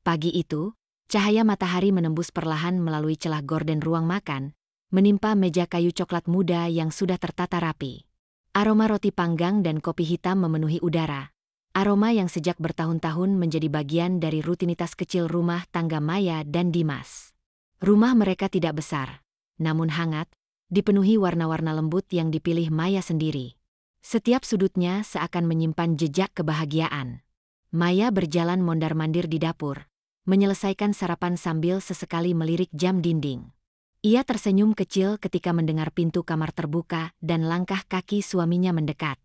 Pagi itu, cahaya matahari menembus perlahan melalui celah gorden ruang makan, menimpa meja kayu coklat muda yang sudah tertata rapi. Aroma roti panggang dan kopi hitam memenuhi udara. Aroma yang sejak bertahun-tahun menjadi bagian dari rutinitas kecil rumah tangga Maya dan Dimas. Rumah mereka tidak besar, namun hangat, dipenuhi warna-warna lembut yang dipilih Maya sendiri. Setiap sudutnya seakan menyimpan jejak kebahagiaan. Maya berjalan mondar-mandir di dapur, menyelesaikan sarapan sambil sesekali melirik jam dinding. Ia tersenyum kecil ketika mendengar pintu kamar terbuka dan langkah kaki suaminya mendekat.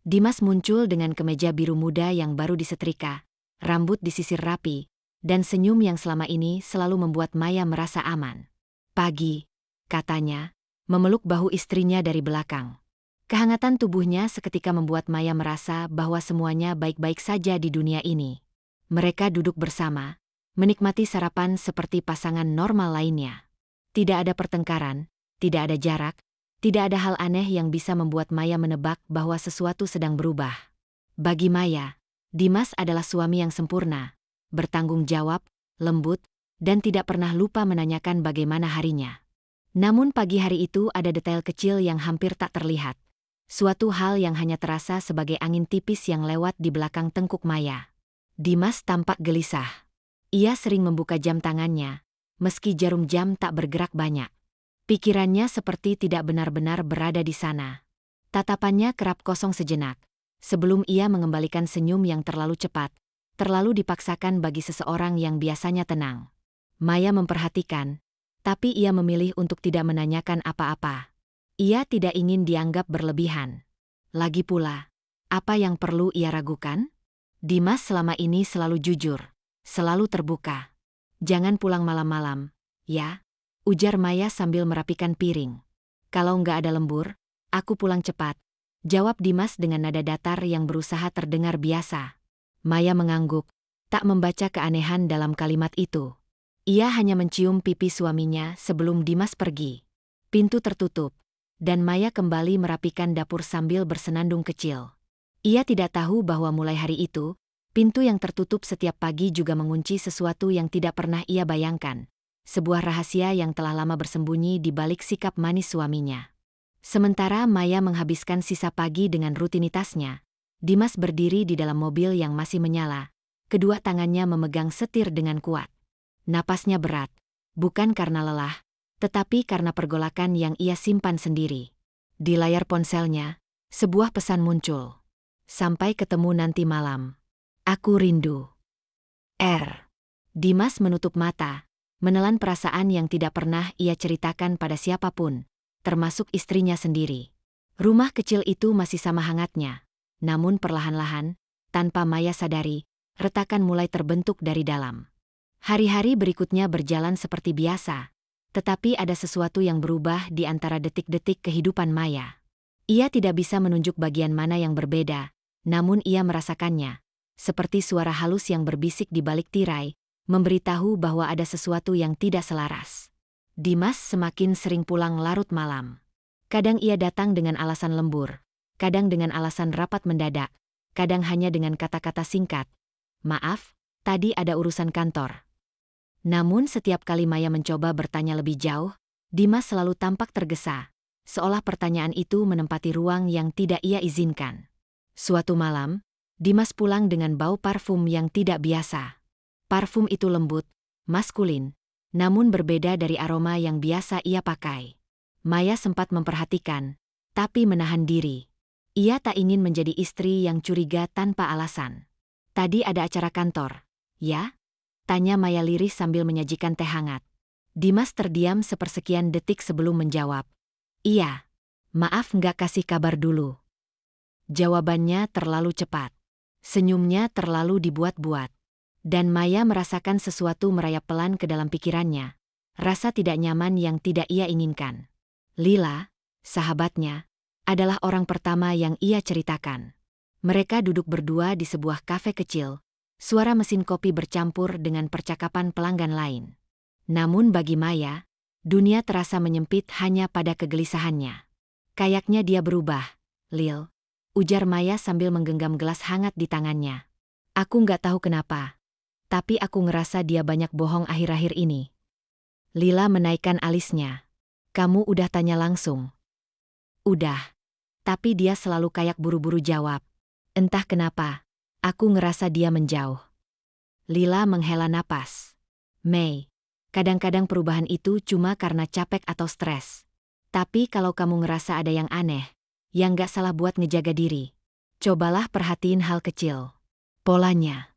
Dimas muncul dengan kemeja biru muda yang baru disetrika, rambut disisir rapi, dan senyum yang selama ini selalu membuat Maya merasa aman. "Pagi," katanya, memeluk bahu istrinya dari belakang. Kehangatan tubuhnya seketika membuat Maya merasa bahwa semuanya baik-baik saja di dunia ini. Mereka duduk bersama, menikmati sarapan seperti pasangan normal lainnya. Tidak ada pertengkaran, tidak ada jarak, tidak ada hal aneh yang bisa membuat Maya menebak bahwa sesuatu sedang berubah. Bagi Maya, Dimas adalah suami yang sempurna, bertanggung jawab, lembut, dan tidak pernah lupa menanyakan bagaimana harinya. Namun pagi hari itu ada detail kecil yang hampir tak terlihat. Suatu hal yang hanya terasa sebagai angin tipis yang lewat di belakang tengkuk Maya. Dimas tampak gelisah. Ia sering membuka jam tangannya, meski jarum jam tak bergerak banyak. Pikirannya seperti tidak benar-benar berada di sana. Tatapannya kerap kosong sejenak, sebelum ia mengembalikan senyum yang terlalu cepat, terlalu dipaksakan bagi seseorang yang biasanya tenang. Maya memperhatikan, tapi ia memilih untuk tidak menanyakan apa-apa. Ia tidak ingin dianggap berlebihan. Lagi pula, apa yang perlu ia ragukan? Dimas selama ini selalu jujur, selalu terbuka. "Jangan pulang malam-malam, ya?" ujar Maya sambil merapikan piring. "Kalau nggak ada lembur, aku pulang cepat," jawab Dimas dengan nada datar yang berusaha terdengar biasa. Maya mengangguk, tak membaca keanehan dalam kalimat itu. Ia hanya mencium pipi suaminya sebelum Dimas pergi. Pintu tertutup, dan Maya kembali merapikan dapur sambil bersenandung kecil. Ia tidak tahu bahwa mulai hari itu, pintu yang tertutup setiap pagi juga mengunci sesuatu yang tidak pernah ia bayangkan. Sebuah rahasia yang telah lama bersembunyi di balik sikap manis suaminya. Sementara Maya menghabiskan sisa pagi dengan rutinitasnya, Dimas berdiri di dalam mobil yang masih menyala. Kedua tangannya memegang setir dengan kuat. Napasnya berat, bukan karena lelah, tetapi karena pergolakan yang ia simpan sendiri. Di layar ponselnya, sebuah pesan muncul. "Sampai ketemu nanti malam. Aku rindu. R." Dimas menutup mata, menelan perasaan yang tidak pernah ia ceritakan pada siapapun, termasuk istrinya sendiri. Rumah kecil itu masih sama hangatnya, namun perlahan-lahan, tanpa Maya sadari, retakan mulai terbentuk dari dalam. Hari-hari berikutnya berjalan seperti biasa, tetapi ada sesuatu yang berubah di antara detik-detik kehidupan Maya. Ia tidak bisa menunjuk bagian mana yang berbeda, namun ia merasakannya. Seperti suara halus yang berbisik di balik tirai, memberitahu bahwa ada sesuatu yang tidak selaras. Dimas semakin sering pulang larut malam. Kadang ia datang dengan alasan lembur, kadang dengan alasan rapat mendadak, kadang hanya dengan kata-kata singkat. "Maaf, tadi ada urusan kantor." Namun setiap kali Maya mencoba bertanya lebih jauh, Dimas selalu tampak tergesa, seolah pertanyaan itu menempati ruang yang tidak ia izinkan. Suatu malam, Dimas pulang dengan bau parfum yang tidak biasa. Parfum itu lembut, maskulin, namun berbeda dari aroma yang biasa ia pakai. Maya sempat memperhatikan, tapi menahan diri. Ia tak ingin menjadi istri yang curiga tanpa alasan. "Tadi ada acara kantor, ya?" tanya Maya lirih sambil menyajikan teh hangat. Dimas terdiam sepersekian detik sebelum menjawab. "Iya. Maaf nggak kasih kabar dulu." Jawabannya terlalu cepat. Senyumnya terlalu dibuat-buat. Dan Maya merasakan sesuatu merayap pelan ke dalam pikirannya. Rasa tidak nyaman yang tidak ia inginkan. Lila, sahabatnya, adalah orang pertama yang ia ceritakan. Mereka duduk berdua di sebuah kafe kecil. Suara mesin kopi bercampur dengan percakapan pelanggan lain. Namun bagi Maya, dunia terasa menyempit hanya pada kegelisahannya. "Kayaknya dia berubah, Lil," ujar Maya sambil menggenggam gelas hangat di tangannya. "Aku nggak tahu kenapa. Tapi aku ngerasa dia banyak bohong akhir-akhir ini. Lila menaikkan alisnya. Kamu udah tanya langsung? Udah. Tapi dia selalu kayak buru-buru jawab. Entah kenapa, aku ngerasa dia menjauh. Lila menghela napas. Mei, kadang-kadang perubahan itu cuma karena capek atau stres. Tapi kalau kamu ngerasa ada yang aneh, yang gak salah buat ngejaga diri, cobalah perhatiin hal kecil. Polanya.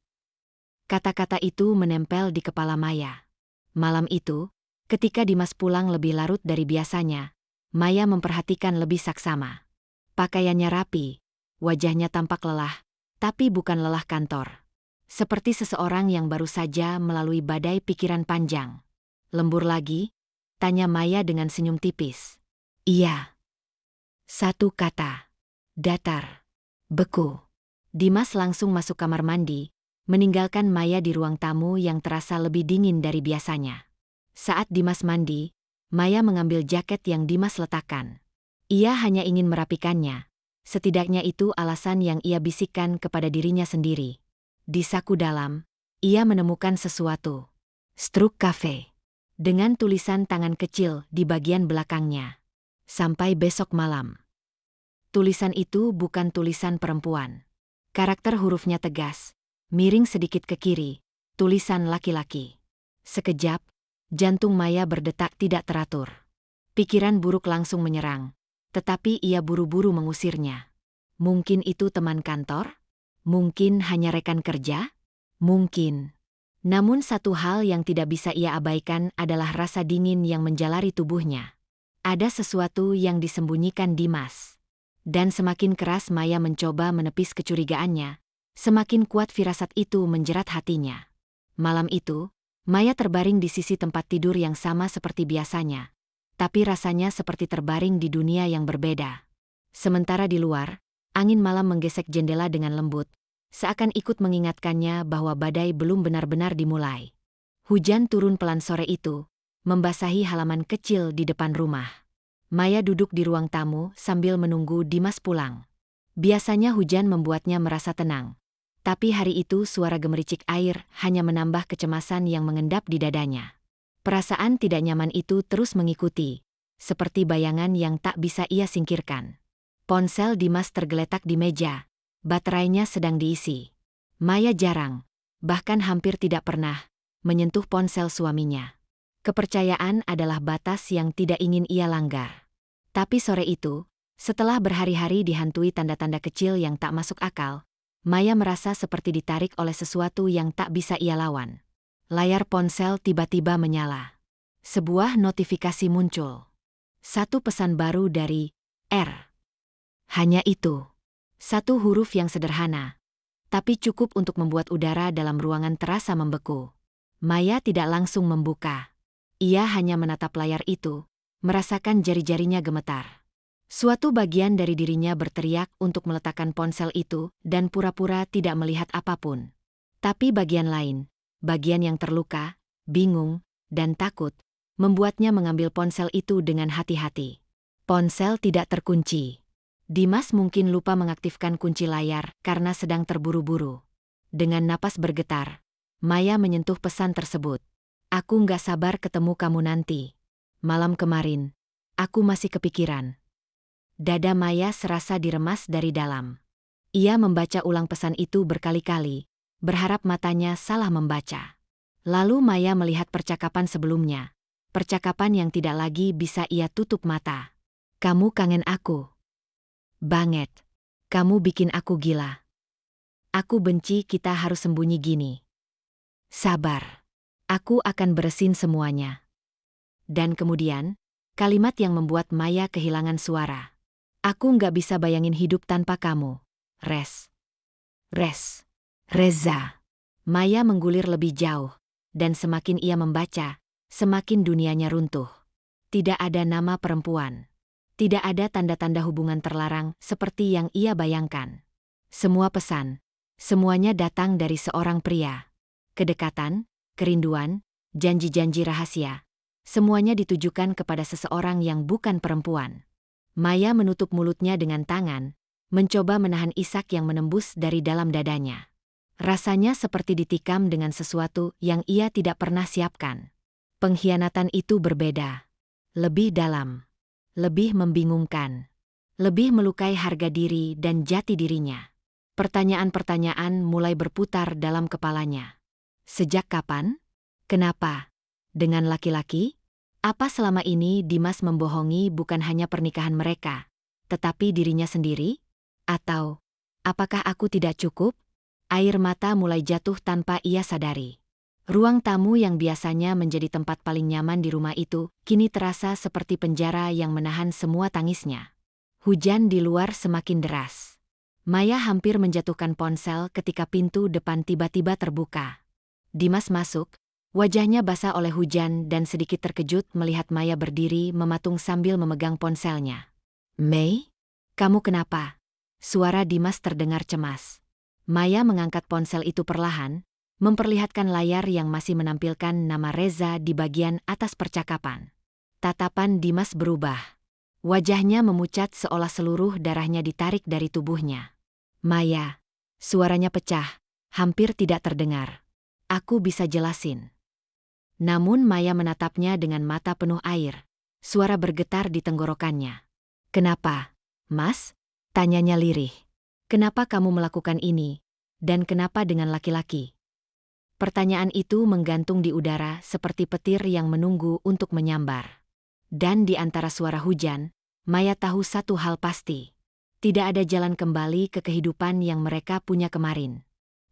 Kata-kata itu menempel di kepala Maya. Malam itu, ketika Dimas pulang lebih larut dari biasanya, Maya memperhatikan lebih saksama. Pakaiannya rapi, wajahnya tampak lelah, tapi bukan lelah kantor. Seperti seseorang yang baru saja melalui badai pikiran panjang. Lembur lagi? Tanya Maya dengan senyum tipis. Iya. Satu kata. Datar. Beku. Dimas langsung masuk kamar mandi, meninggalkan Maya di ruang tamu yang terasa lebih dingin dari biasanya. Saat Dimas mandi, Maya mengambil jaket yang Dimas letakkan. Ia hanya ingin merapikannya. Setidaknya itu alasan yang ia bisikkan kepada dirinya sendiri. Di saku dalam, ia menemukan sesuatu. Struk Cafe. Dengan tulisan tangan kecil di bagian belakangnya. Sampai besok malam. Tulisan itu bukan tulisan perempuan. Karakter hurufnya tegas, miring sedikit ke kiri, tulisan laki-laki. Sekejap, jantung Maya berdetak tidak teratur. Pikiran buruk langsung menyerang, tetapi ia buru-buru mengusirnya. Mungkin itu teman kantor? Mungkin hanya rekan kerja? Mungkin. Namun satu hal yang tidak bisa ia abaikan adalah rasa dingin yang menjalari tubuhnya. Ada sesuatu yang disembunyikan Dimas. Dan semakin keras Maya mencoba menepis kecurigaannya, semakin kuat firasat itu menjerat hatinya. Malam itu, Maya terbaring di sisi tempat tidur yang sama seperti biasanya. Tapi rasanya seperti terbaring di dunia yang berbeda. Sementara di luar, angin malam menggesek jendela dengan lembut, seakan ikut mengingatkannya bahwa badai belum benar-benar dimulai. Hujan turun pelan sore itu, membasahi halaman kecil di depan rumah. Maya duduk di ruang tamu sambil menunggu Dimas pulang. Biasanya hujan membuatnya merasa tenang. Tapi hari itu suara gemericik air hanya menambah kecemasan yang mengendap di dadanya. Perasaan tidak nyaman itu terus mengikuti, seperti bayangan yang tak bisa ia singkirkan. Ponsel Dimas tergeletak di meja, baterainya sedang diisi. Maya jarang, bahkan hampir tidak pernah, menyentuh ponsel suaminya. Kepercayaan adalah batas yang tidak ingin ia langgar. Tapi sore itu, setelah berhari-hari dihantui tanda-tanda kecil yang tak masuk akal, Maya merasa seperti ditarik oleh sesuatu yang tak bisa ia lawan. Layar ponsel tiba-tiba menyala. Sebuah notifikasi muncul. Satu pesan baru dari R. Hanya itu. Satu huruf yang sederhana, tapi cukup untuk membuat udara dalam ruangan terasa membeku. Maya tidak langsung membuka. Ia hanya menatap layar itu, merasakan jari-jarinya gemetar. Suatu bagian dari dirinya berteriak untuk meletakkan ponsel itu dan pura-pura tidak melihat apapun. Tapi bagian lain, bagian yang terluka, bingung, dan takut, membuatnya mengambil ponsel itu dengan hati-hati. Ponsel tidak terkunci. Dimas mungkin lupa mengaktifkan kunci layar karena sedang terburu-buru. Dengan napas bergetar, Maya menyentuh pesan tersebut. Aku nggak sabar ketemu kamu nanti. Malam kemarin, aku masih kepikiran. Dada Maya serasa diremas dari dalam. Ia membaca ulang pesan itu berkali-kali, berharap matanya salah membaca. Lalu Maya melihat percakapan sebelumnya. Percakapan yang tidak lagi bisa ia tutup mata. Kamu kangen aku. Banget. Kamu bikin aku gila. Aku benci kita harus sembunyi gini. Sabar. Aku akan beresin semuanya. Dan kemudian, kalimat yang membuat Maya kehilangan suara. Aku nggak bisa bayangin hidup tanpa kamu. Reza. Maya menggulir lebih jauh, dan semakin ia membaca, semakin dunianya runtuh. Tidak ada nama perempuan. Tidak ada tanda-tanda hubungan terlarang seperti yang ia bayangkan. Semua pesan, semuanya datang dari seorang pria. Kedekatan, kerinduan, janji-janji rahasia, semuanya ditujukan kepada seseorang yang bukan perempuan. Maya menutup mulutnya dengan tangan, mencoba menahan isak yang menembus dari dalam dadanya. Rasanya seperti ditikam dengan sesuatu yang ia tidak pernah siapkan. Pengkhianatan itu berbeda. Lebih dalam. Lebih membingungkan. Lebih melukai harga diri dan jati dirinya. Pertanyaan-pertanyaan mulai berputar dalam kepalanya. Sejak kapan? Kenapa? Dengan laki-laki? Apa selama ini Dimas membohongi bukan hanya pernikahan mereka, tetapi dirinya sendiri? Atau, apakah aku tidak cukup? Air mata mulai jatuh tanpa ia sadari. Ruang tamu yang biasanya menjadi tempat paling nyaman di rumah itu, kini terasa seperti penjara yang menahan semua tangisnya. Hujan di luar semakin deras. Maya hampir menjatuhkan ponsel ketika pintu depan tiba-tiba terbuka. Dimas masuk, wajahnya basah oleh hujan dan sedikit terkejut melihat Maya berdiri mematung sambil memegang ponselnya. "Mei, kamu kenapa?" Suara Dimas terdengar cemas. Maya mengangkat ponsel itu perlahan, memperlihatkan layar yang masih menampilkan nama Reza di bagian atas percakapan. Tatapan Dimas berubah. Wajahnya memucat seolah seluruh darahnya ditarik dari tubuhnya. "Maya." Suaranya pecah, hampir tidak terdengar. "Aku bisa jelasin." Namun Maya menatapnya dengan mata penuh air. Suara bergetar di tenggorokannya. "Kenapa, Mas?" tanyanya lirih. "Kenapa kamu melakukan ini? Dan kenapa dengan laki-laki?" Pertanyaan itu menggantung di udara seperti petir yang menunggu untuk menyambar. Dan di antara suara hujan, Maya tahu satu hal pasti. Tidak ada jalan kembali ke kehidupan yang mereka punya kemarin.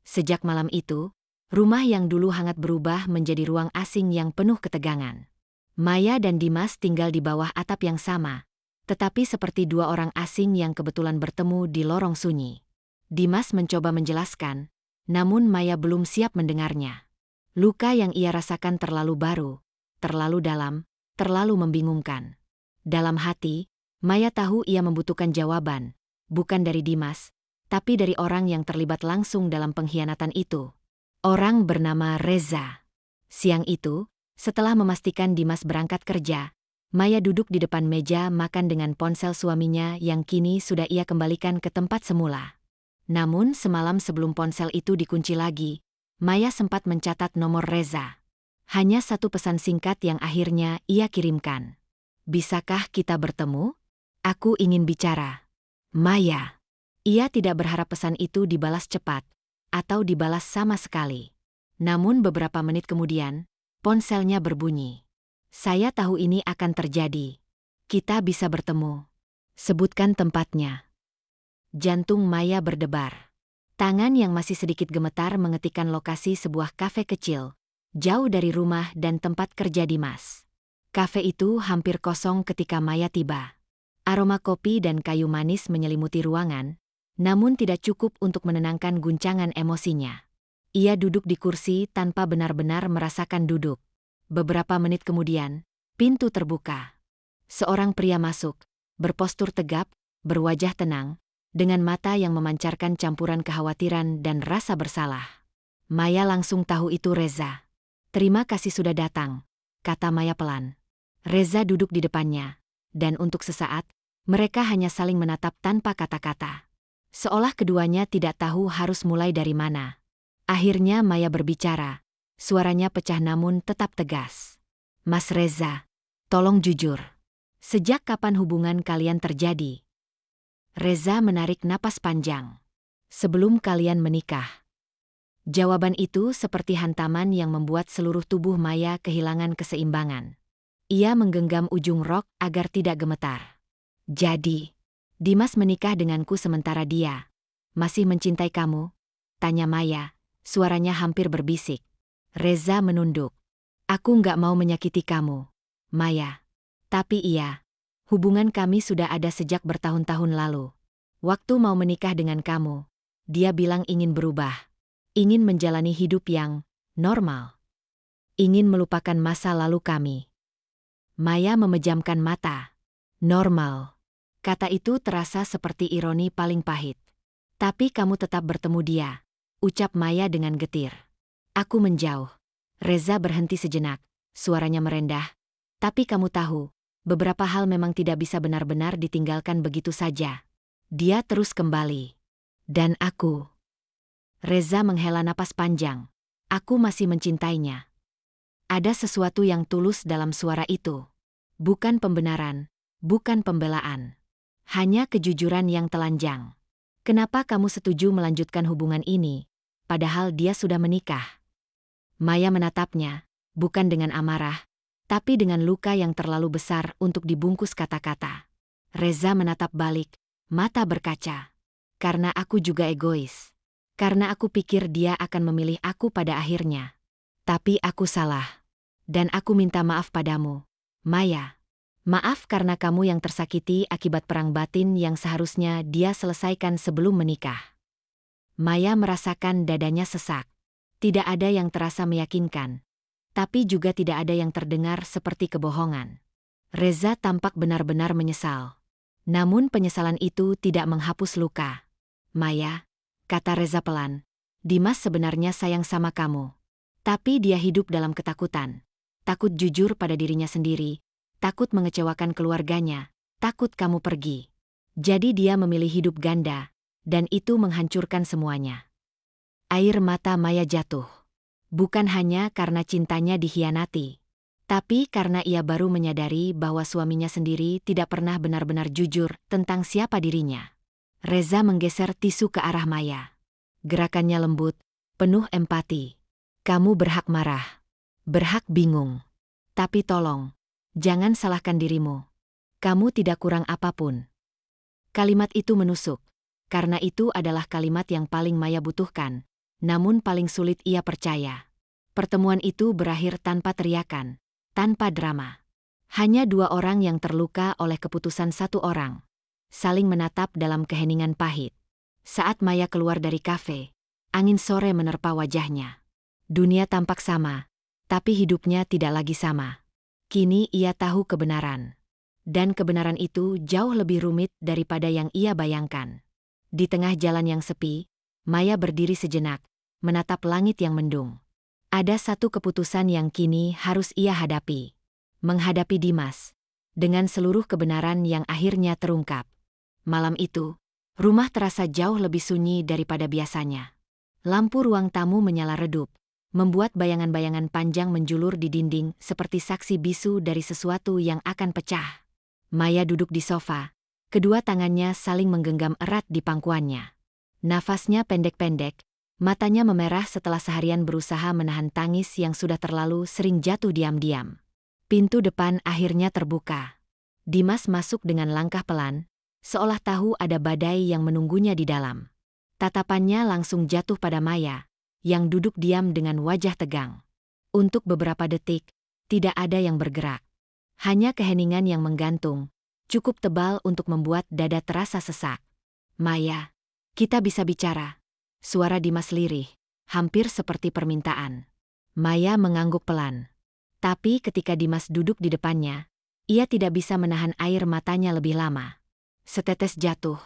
Sejak malam itu, rumah yang dulu hangat berubah menjadi ruang asing yang penuh ketegangan. Maya dan Dimas tinggal di bawah atap yang sama, tetapi seperti dua orang asing yang kebetulan bertemu di lorong sunyi. Dimas mencoba menjelaskan, namun Maya belum siap mendengarnya. Luka yang ia rasakan terlalu baru, terlalu dalam, terlalu membingungkan. Dalam hati, Maya tahu ia membutuhkan jawaban, bukan dari Dimas, tapi dari orang yang terlibat langsung dalam pengkhianatan itu. Orang bernama Reza. Siang itu, setelah memastikan Dimas berangkat kerja, Maya duduk di depan meja makan dengan ponsel suaminya yang kini sudah ia kembalikan ke tempat semula. Namun semalam sebelum ponsel itu dikunci lagi, Maya sempat mencatat nomor Reza. Hanya satu pesan singkat yang akhirnya ia kirimkan. "Bisakah kita bertemu? Aku ingin bicara." Maya. Ia tidak berharap pesan itu dibalas cepat, atau dibalas sama sekali. Namun beberapa menit kemudian, ponselnya berbunyi. "Saya tahu ini akan terjadi. Kita bisa bertemu. Sebutkan tempatnya." Jantung Maya berdebar. Tangan yang masih sedikit gemetar mengetikkan lokasi sebuah kafe kecil, jauh dari rumah dan tempat kerja Dimas. Kafe itu hampir kosong ketika Maya tiba. Aroma kopi dan kayu manis menyelimuti ruangan, namun tidak cukup untuk menenangkan guncangan emosinya. Ia duduk di kursi tanpa benar-benar merasakan duduk. Beberapa menit kemudian, pintu terbuka. Seorang pria masuk, berpostur tegap, berwajah tenang, dengan mata yang memancarkan campuran kekhawatiran dan rasa bersalah. Maya langsung tahu itu Reza. "Terima kasih sudah datang," kata Maya pelan. Reza duduk di depannya, dan untuk sesaat, mereka hanya saling menatap tanpa kata-kata. Seolah keduanya tidak tahu harus mulai dari mana. Akhirnya Maya berbicara, suaranya pecah namun tetap tegas. "Mas Reza, tolong jujur. Sejak kapan hubungan kalian terjadi?" Reza menarik napas panjang. "Sebelum kalian menikah." Jawaban itu seperti hantaman yang membuat seluruh tubuh Maya kehilangan keseimbangan. Ia menggenggam ujung rok agar tidak gemetar. "Jadi, Dimas menikah denganku sementara dia masih mencintai kamu?" tanya Maya, suaranya hampir berbisik. Reza menunduk. "Aku nggak mau menyakiti kamu, Maya. Tapi iya, hubungan kami sudah ada sejak bertahun-tahun lalu. Waktu mau menikah dengan kamu, dia bilang ingin berubah. Ingin menjalani hidup yang normal. Ingin melupakan masa lalu kami." Maya memejamkan mata. "Normal." Kata itu terasa seperti ironi paling pahit. "Tapi kamu tetap bertemu dia," ucap Maya dengan getir. "Aku menjauh." Reza berhenti sejenak, suaranya merendah. "Tapi kamu tahu, beberapa hal memang tidak bisa benar-benar ditinggalkan begitu saja." Dia terus kembali. "Dan aku." Reza menghela napas panjang. Aku masih mencintainya. Ada sesuatu yang tulus dalam suara itu. Bukan pembenaran, bukan pembelaan. Hanya kejujuran yang telanjang. Kenapa kamu setuju melanjutkan hubungan ini, padahal dia sudah menikah? Maya menatapnya, bukan dengan amarah, tapi dengan luka yang terlalu besar untuk dibungkus kata-kata. Reza menatap balik, mata berkaca. Karena aku juga egois. Karena aku pikir dia akan memilih aku pada akhirnya. Tapi aku salah. Dan aku minta maaf padamu, Maya. Maaf karena kamu yang tersakiti akibat perang batin yang seharusnya dia selesaikan sebelum menikah. Maya merasakan dadanya sesak. Tidak ada yang terasa meyakinkan. Tapi juga tidak ada yang terdengar seperti kebohongan. Reza tampak benar-benar menyesal. Namun penyesalan itu tidak menghapus luka. Maya, kata Reza pelan, Dimas sebenarnya sayang sama kamu. Tapi dia hidup dalam ketakutan. Takut jujur pada dirinya sendiri, takut mengecewakan keluarganya, takut kamu pergi. Jadi dia memilih hidup ganda, dan itu menghancurkan semuanya. Air mata Maya jatuh. Bukan hanya karena cintanya dikhianati, tapi karena ia baru menyadari bahwa suaminya sendiri tidak pernah benar-benar jujur tentang siapa dirinya. Reza menggeser tisu ke arah Maya. Gerakannya lembut, penuh empati. Kamu berhak marah. Berhak bingung. Tapi tolong, jangan salahkan dirimu. Kamu tidak kurang apapun. Kalimat itu menusuk. Karena itu adalah kalimat yang paling Maya butuhkan, namun paling sulit ia percaya. Pertemuan itu berakhir tanpa teriakan, tanpa drama. Hanya dua orang yang terluka oleh keputusan satu orang. Saling menatap dalam keheningan pahit. Saat Maya keluar dari kafe, angin sore menerpa wajahnya. Dunia tampak sama, tapi hidupnya tidak lagi sama. Kini ia tahu kebenaran. Dan kebenaran itu jauh lebih rumit daripada yang ia bayangkan. Di tengah jalan yang sepi, Maya berdiri sejenak, menatap langit yang mendung. Ada satu keputusan yang kini harus ia hadapi. Menghadapi Dimas. Dengan seluruh kebenaran yang akhirnya terungkap. Malam itu, rumah terasa jauh lebih sunyi daripada biasanya. Lampu ruang tamu menyala redup, membuat bayangan-bayangan panjang menjulur di dinding seperti saksi bisu dari sesuatu yang akan pecah. Maya duduk di sofa, kedua tangannya saling menggenggam erat di pangkuannya. Nafasnya pendek-pendek, matanya memerah setelah seharian berusaha menahan tangis yang sudah terlalu sering jatuh diam-diam. Pintu depan akhirnya terbuka. Dimas masuk dengan langkah pelan, seolah tahu ada badai yang menunggunya di dalam. Tatapannya langsung jatuh pada Maya, yang duduk diam dengan wajah tegang. Untuk beberapa detik, tidak ada yang bergerak. Hanya keheningan yang menggantung, cukup tebal untuk membuat dada terasa sesak. Maya, kita bisa bicara. Suara Dimas lirih, hampir seperti permintaan. Maya mengangguk pelan. Tapi ketika Dimas duduk di depannya, ia tidak bisa menahan air matanya lebih lama. Setetes jatuh,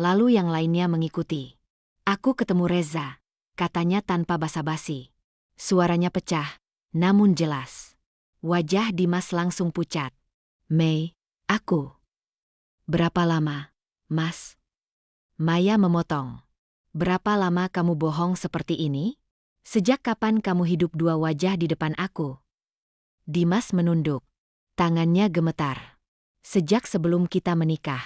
lalu yang lainnya mengikuti. Aku ketemu Reza, katanya tanpa basa-basi. Suaranya pecah, namun jelas. Wajah Dimas langsung pucat. Mei, aku. Berapa lama, Mas? Maya memotong. Berapa lama kamu bohong seperti ini? Sejak kapan kamu hidup dua wajah di depan aku? Dimas menunduk. Tangannya gemetar. Sejak sebelum kita menikah.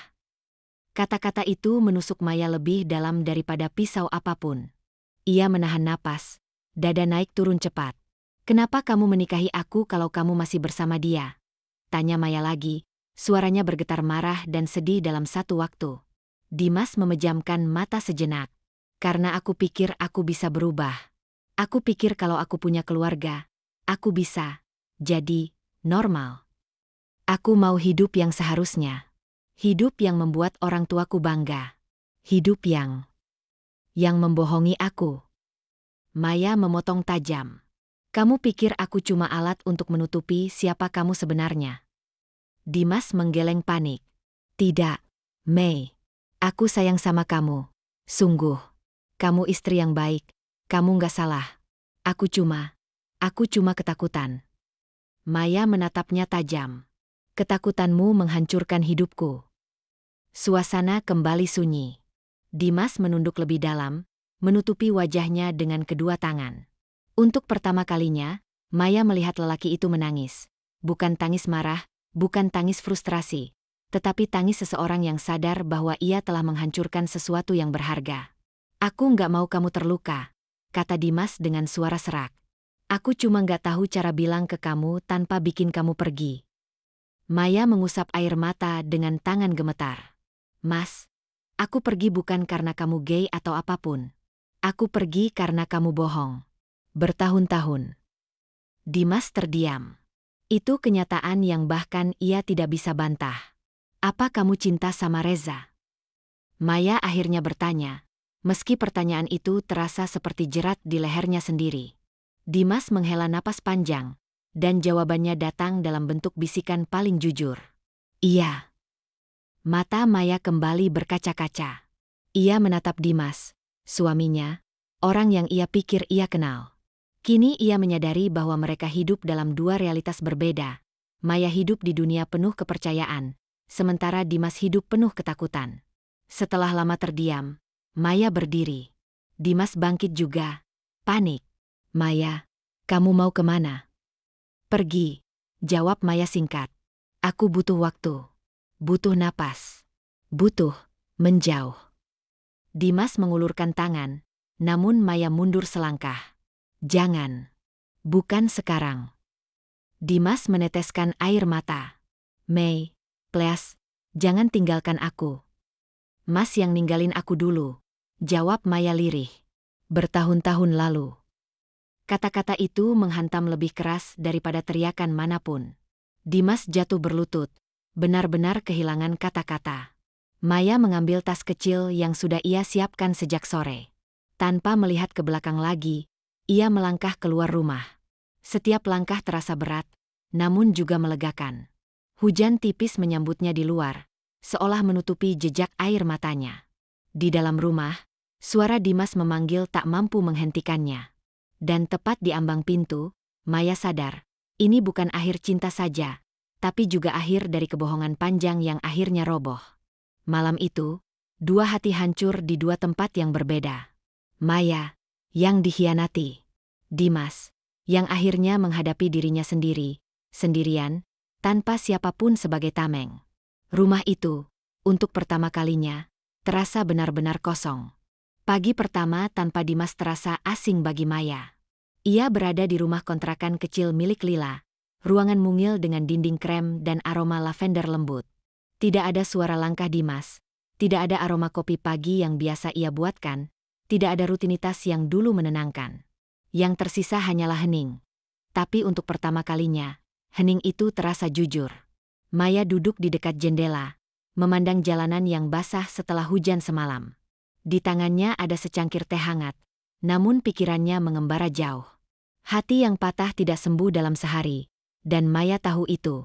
Kata-kata itu menusuk Maya lebih dalam daripada pisau apapun. Ia menahan napas, dada naik turun cepat. Kenapa kamu menikahi aku kalau kamu masih bersama dia? Tanya Maya lagi, suaranya bergetar marah dan sedih dalam satu waktu. Dimas memejamkan mata sejenak. Karena aku pikir aku bisa berubah. Aku pikir kalau aku punya keluarga, aku bisa jadi normal. Aku mau hidup yang seharusnya. Hidup yang membuat orang tuaku bangga. Hidup yang membohongi aku. Maya memotong tajam. Kamu pikir aku cuma alat untuk menutupi siapa kamu sebenarnya? Dimas menggeleng panik. Tidak, Mei. Aku sayang sama kamu. Sungguh. Kamu istri yang baik. Kamu nggak salah. Aku cuma ketakutan. Maya menatapnya tajam. Ketakutanmu menghancurkan hidupku. Suasana kembali sunyi. Dimas menunduk lebih dalam, menutupi wajahnya dengan kedua tangan. Untuk pertama kalinya, Maya melihat lelaki itu menangis. Bukan tangis marah, bukan tangis frustrasi, tetapi tangis seseorang yang sadar bahwa ia telah menghancurkan sesuatu yang berharga. "Aku nggak mau kamu terluka," kata Dimas dengan suara serak. "Aku cuma nggak tahu cara bilang ke kamu tanpa bikin kamu pergi." Maya mengusap air mata dengan tangan gemetar. "Mas, aku pergi bukan karena kamu gay atau apapun. Aku pergi karena kamu bohong. Bertahun-tahun." Dimas terdiam. Itu kenyataan yang bahkan ia tidak bisa bantah. "Apa kamu cinta sama Reza?" Maya akhirnya bertanya, meski pertanyaan itu terasa seperti jerat di lehernya sendiri. Dimas menghela napas panjang, dan jawabannya datang dalam bentuk bisikan paling jujur. "Iya." Mata Maya kembali berkaca-kaca. Ia menatap Dimas, suaminya, orang yang ia pikir ia kenal. Kini ia menyadari bahwa mereka hidup dalam dua realitas berbeda. Maya hidup di dunia penuh kepercayaan, sementara Dimas hidup penuh ketakutan. Setelah lama terdiam, Maya berdiri. Dimas bangkit juga, panik. "Maya, kamu mau kemana?" "Pergi," jawab Maya singkat. "Aku butuh waktu. Butuh napas. Butuh menjauh." Dimas mengulurkan tangan, namun Maya mundur selangkah. "Jangan. Bukan sekarang." Dimas meneteskan air mata. "Mei, please, jangan tinggalkan aku." "Mas yang ninggalin aku dulu," jawab Maya lirih. "Bertahun-tahun lalu." Kata-kata itu menghantam lebih keras daripada teriakan manapun. Dimas jatuh berlutut, benar-benar kehilangan kata-kata. Maya mengambil tas kecil yang sudah ia siapkan sejak sore. Tanpa melihat ke belakang lagi, ia melangkah keluar rumah. Setiap langkah terasa berat, namun juga melegakan. Hujan tipis menyambutnya di luar, seolah menutupi jejak air matanya. Di dalam rumah, suara Dimas memanggil tak mampu menghentikannya. Dan tepat di ambang pintu, Maya sadar, ini bukan akhir cinta saja, tapi juga akhir dari kebohongan panjang yang akhirnya roboh. Malam itu, dua hati hancur di dua tempat yang berbeda. Maya, yang dikhianati. Dimas, yang akhirnya menghadapi dirinya sendiri, sendirian, tanpa siapapun sebagai tameng. Rumah itu, untuk pertama kalinya, terasa benar-benar kosong. Pagi pertama tanpa Dimas terasa asing bagi Maya. Ia berada di rumah kontrakan kecil milik Lila, ruangan mungil dengan dinding krem dan aroma lavender lembut. Tidak ada suara langkah Dimas, tidak ada aroma kopi pagi yang biasa ia buatkan, tidak ada rutinitas yang dulu menenangkan. Yang tersisa hanyalah hening. Tapi untuk pertama kalinya, hening itu terasa jujur. Maya duduk di dekat jendela, memandang jalanan yang basah setelah hujan semalam. Di tangannya ada secangkir teh hangat, namun pikirannya mengembara jauh. Hati yang patah tidak sembuh dalam sehari, dan Maya tahu itu.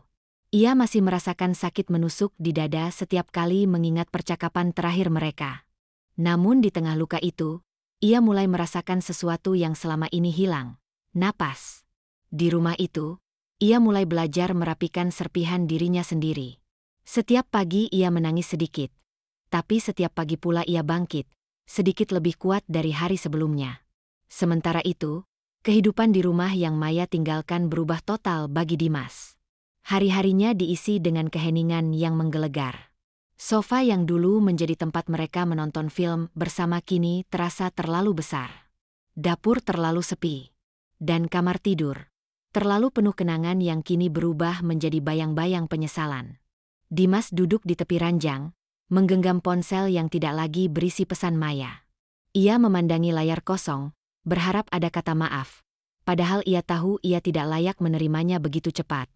Ia masih merasakan sakit menusuk di dada setiap kali mengingat percakapan terakhir mereka. Namun di tengah luka itu, ia mulai merasakan sesuatu yang selama ini hilang, napas. Di rumah itu, ia mulai belajar merapikan serpihan dirinya sendiri. Setiap pagi ia menangis sedikit, tapi setiap pagi pula ia bangkit, sedikit lebih kuat dari hari sebelumnya. Sementara itu, kehidupan di rumah yang Maya tinggalkan berubah total bagi Dimas. Hari-harinya diisi dengan keheningan yang menggelegar. Sofa yang dulu menjadi tempat mereka menonton film bersama kini terasa terlalu besar. Dapur terlalu sepi. Dan kamar tidur terlalu penuh kenangan yang kini berubah menjadi bayang-bayang penyesalan. Dimas duduk di tepi ranjang, menggenggam ponsel yang tidak lagi berisi pesan Maya. Ia memandangi layar kosong, berharap ada kata maaf. Padahal ia tahu ia tidak layak menerimanya begitu cepat.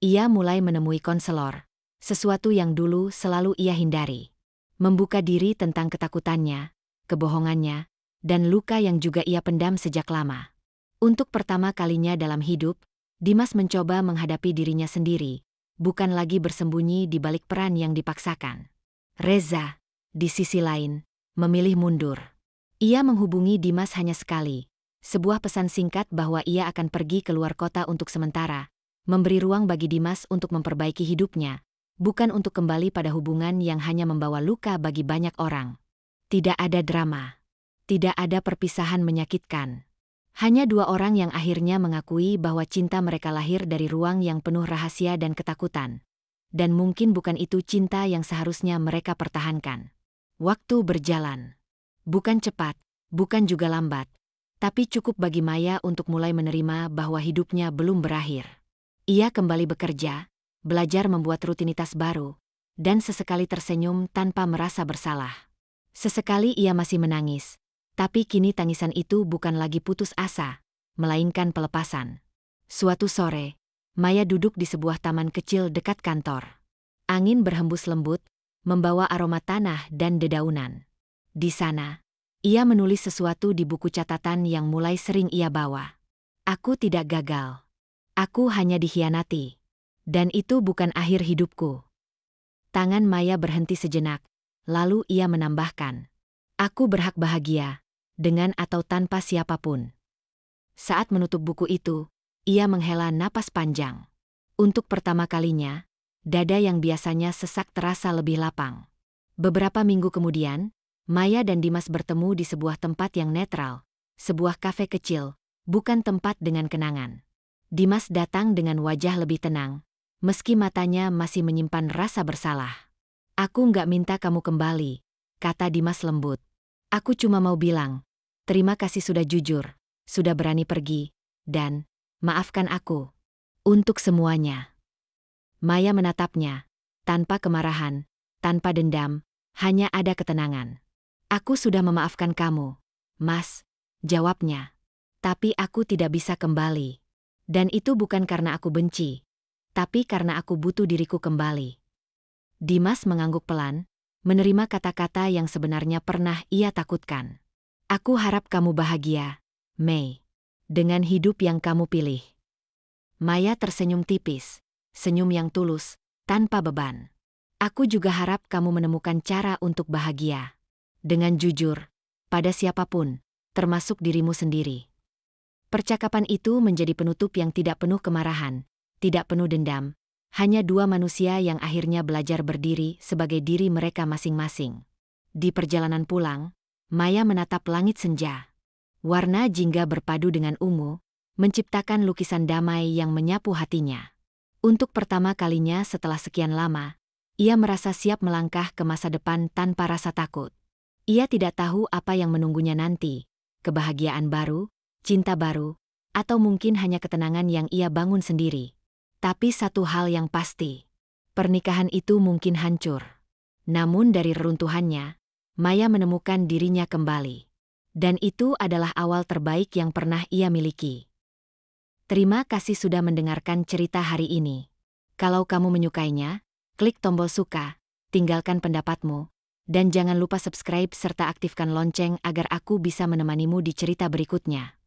Ia mulai menemui konselor, sesuatu yang dulu selalu ia hindari. Membuka diri tentang ketakutannya, kebohongannya, dan luka yang juga ia pendam sejak lama. Untuk pertama kalinya dalam hidup, Dimas mencoba menghadapi dirinya sendiri, bukan lagi bersembunyi di balik peran yang dipaksakan. Reza, di sisi lain, memilih mundur. Ia menghubungi Dimas hanya sekali, sebuah pesan singkat bahwa ia akan pergi keluar kota untuk sementara, memberi ruang bagi Dimas untuk memperbaiki hidupnya, bukan untuk kembali pada hubungan yang hanya membawa luka bagi banyak orang. Tidak ada drama. Tidak ada perpisahan menyakitkan. Hanya dua orang yang akhirnya mengakui bahwa cinta mereka lahir dari ruang yang penuh rahasia dan ketakutan. Dan mungkin bukan itu cinta yang seharusnya mereka pertahankan. Waktu berjalan. Bukan cepat, bukan juga lambat. Tapi cukup bagi Maya untuk mulai menerima bahwa hidupnya belum berakhir. Ia kembali bekerja, belajar membuat rutinitas baru, dan sesekali tersenyum tanpa merasa bersalah. Sesekali ia masih menangis, tapi kini tangisan itu bukan lagi putus asa, melainkan pelepasan. Suatu sore, Maya duduk di sebuah taman kecil dekat kantor. Angin berhembus lembut, membawa aroma tanah dan dedaunan. Di sana, ia menulis sesuatu di buku catatan yang mulai sering ia bawa. Aku tidak gagal. Aku hanya dikhianati. Dan itu bukan akhir hidupku. Tangan Maya berhenti sejenak, lalu ia menambahkan. Aku berhak bahagia, dengan atau tanpa siapapun. Saat menutup buku itu, ia menghela napas panjang. Untuk pertama kalinya, dada yang biasanya sesak terasa lebih lapang. Beberapa minggu kemudian, Maya dan Dimas bertemu di sebuah tempat yang netral, sebuah kafe kecil, bukan tempat dengan kenangan. Dimas datang dengan wajah lebih tenang, meski matanya masih menyimpan rasa bersalah. Aku nggak minta kamu kembali, kata Dimas lembut. Aku cuma mau bilang, terima kasih sudah jujur, sudah berani pergi, dan maafkan aku. Untuk semuanya. Maya menatapnya, tanpa kemarahan, tanpa dendam, hanya ada ketenangan. Aku sudah memaafkan kamu, Mas, jawabnya. Tapi aku tidak bisa kembali. Dan itu bukan karena aku benci, tapi karena aku butuh diriku kembali. Dimas mengangguk pelan, menerima kata-kata yang sebenarnya pernah ia takutkan. Aku harap kamu bahagia, Mei, dengan hidup yang kamu pilih. Maya tersenyum tipis, senyum yang tulus, tanpa beban. Aku juga harap kamu menemukan cara untuk bahagia. Dengan jujur, pada siapapun, termasuk dirimu sendiri. Percakapan itu menjadi penutup yang tidak penuh kemarahan, tidak penuh dendam, hanya dua manusia yang akhirnya belajar berdiri sebagai diri mereka masing-masing. Di perjalanan pulang, Maya menatap langit senja. Warna jingga berpadu dengan ungu, menciptakan lukisan damai yang menyapu hatinya. Untuk pertama kalinya setelah sekian lama, ia merasa siap melangkah ke masa depan tanpa rasa takut. Ia tidak tahu apa yang menunggunya nanti, kebahagiaan baru, cinta baru, atau mungkin hanya ketenangan yang ia bangun sendiri. Tapi satu hal yang pasti, pernikahan itu mungkin hancur. Namun dari reruntuhannya, Maya menemukan dirinya kembali. Dan itu adalah awal terbaik yang pernah ia miliki. Terima kasih sudah mendengarkan cerita hari ini. Kalau kamu menyukainya, klik tombol suka, tinggalkan pendapatmu, dan jangan lupa subscribe serta aktifkan lonceng agar aku bisa menemanimu di cerita berikutnya.